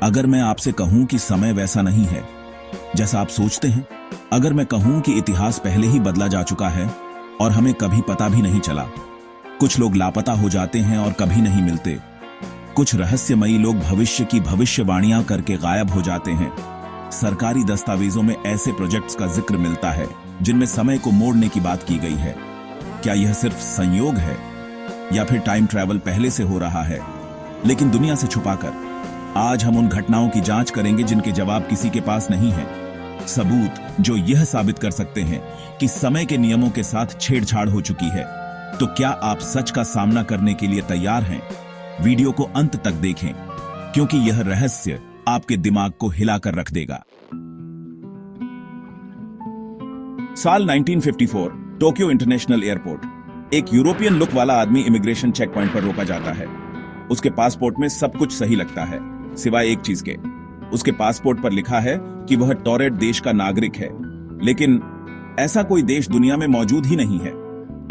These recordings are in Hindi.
अगर मैं आपसे कहूं कि समय वैसा नहीं है जैसा आप सोचते हैं, अगर मैं कहूं कि इतिहास पहले ही बदला जा चुका है और हमें कभी पता भी नहीं चला, कुछ लोग लापता हो जाते हैं और कभी नहीं मिलते, कुछ रहस्यमयी लोग भविष्य की भविष्यवाणियां करके गायब हो जाते हैं। सरकारी दस्तावेजों में ऐसे प्रोजेक्ट्स का जिक्र मिलता है जिनमें समय को मोड़ने की बात की गई है। क्या यह सिर्फ संयोग है या फिर टाइम ट्रैवल पहले से हो रहा है, लेकिन दुनिया से छुपाकर? आज हम उन घटनाओं की जांच करेंगे जिनके जवाब किसी के पास नहीं है, सबूत जो यह साबित कर सकते हैं कि समय के नियमों के साथ छेड़छाड़ हो चुकी है। तो क्या आप सच का सामना करने के लिए तैयार हैं? वीडियो को अंत तक देखें, क्योंकि यह रहस्य आपके दिमाग को हिलाकर रख देगा। साल 1954, टोक्यो इंटरनेशनल एयरपोर्ट। एक यूरोपियन लुक वाला आदमी इमिग्रेशन चेक पॉइंट पर रोका जाता है। उसके पासपोर्ट में सब कुछ सही लगता है, सिवाय एक चीज के। उसके पासपोर्ट पर लिखा है कि वह टॉरेट देश का नागरिक है, लेकिन ऐसा कोई देश दुनिया में मौजूद ही नहीं है।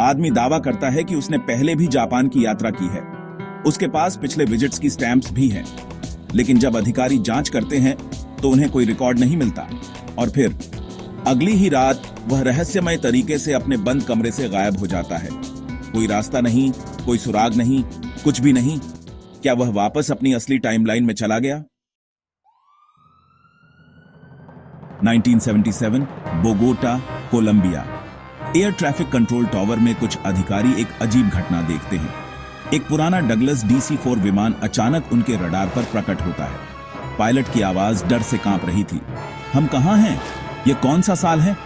आदमी दावा करता है कि उसने पहले भी जापान की यात्रा की है। उसके पास पिछले विजिट्स की स्टैंप्स भी हैं, लेकिन जब अधिकारी जांच करते हैं तो उन्हें कोई रिकॉर्ड नहीं मिलता। और फिर अगली ही रात वह रहस्यमय तरीके से अपने बंद कमरे से गायब हो जाता है। कोई रास्ता नहीं, कोई सुराग नहीं, कुछ भी नहीं। क्या वह वापस अपनी असली टाइमलाइन में चला गया? 1977, Bogota, Colombia. Air traffic control tower में कुछ अधिकारी एक अजीब घटना देखते हैं। एक पुराना डगलस DC-4 विमान अचानक उनके रडार पर प्रकट होता है। पायलट की आवाज डर से कांप रही थी। हम कहां हैं? यह कौन सा साल है?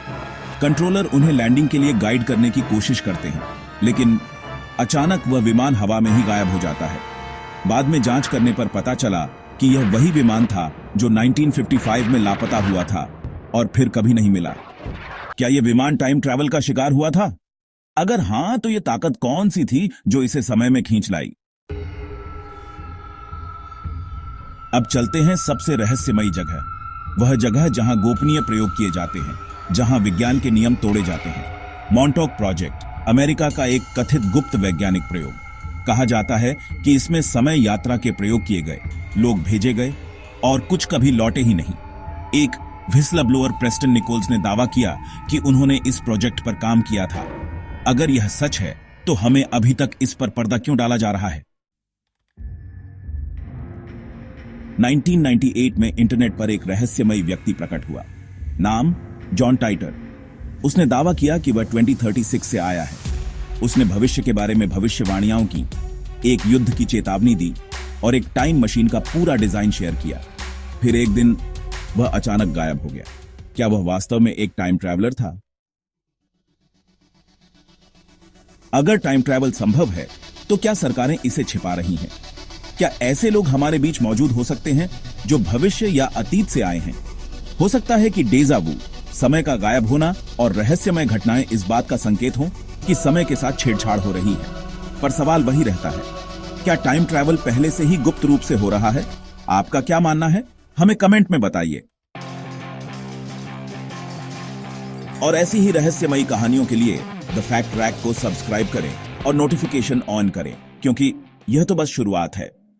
कंट्रोलर उन्हें लैंडिंग के लिए गाइड करने की कोशिश करते हैं, लेकिन अचानक वह विमान हवा में ही गायब हो जाता है। बाद में जांच करने पर पता चला कि यह वही विमान था जो 1955 में लापता हुआ था और फिर कभी नहीं मिला। क्या यह विमान टाइम ट्रैवल का शिकार हुआ था? अगर हां, तो यह ताकत कौन सी थी जो इसे समय में खींच लाई? अब चलते हैं सबसे रहस्यमयी जगह, वह जगह जहां गोपनीय प्रयोग किए जाते हैं, जहां विज्ञान के नियम तोड़े जाते हैं। मॉन्टॉक प्रोजेक्ट, अमेरिका का एक कथित गुप्त वैज्ञानिक प्रयोग। कहा जाता है कि इसमें समय यात्रा के प्रयोग किए गए, लोग भेजे गए और कुछ कभी लौटे ही नहीं। एक व्हिस्लर ब्लोअर प्रेस्टन निकोल्स ने दावा किया कि उन्होंने इस प्रोजेक्ट पर काम किया था। अगर यह सच है तो हमें अभी तक इस पर पर्दा क्यों डाला जा रहा है? 1998 में इंटरनेट पर एक रहस्यमयी व्यक्ति प्रकट हुआ। नाम जॉन टाइटर। उसने दावा किया कि वह 2036 से आया है। उसने भविष्य के बारे में भविष्यवाणियां की, एक युद्ध की चेतावनी दी और एक टाइम मशीन का पूरा डिजाइन शेयर किया। फिर एक दिन वह अचानक गायब हो गया। क्या वह वास्तव में एक टाइम ट्रैवलर था? अगर टाइम ट्रैवल संभव है तो क्या सरकारें इसे छिपा रही हैं? क्या ऐसे लोग हमारे बीच मौजूद हो सकते हैं जो भविष्य या अतीत से आए हैं? हो सकता है कि डेजा वू, समय का गायब होना और रहस्यमय घटनाएं इस बात का संकेत हों कि समय के साथ छेड़छाड़ हो रही है। पर सवाल वही रहता है, क्या टाइम ट्रैवल पहले से ही गुप्त रूप से हो रहा है? आपका क्या मानना है? हमें कमेंट में बताइए। और ऐसी ही रहस्यमयी कहानियों के लिए द फैक्ट ट्रैक को सब्सक्राइब करें और नोटिफिकेशन ऑन करें, क्योंकि यह तो बस शुरुआत है।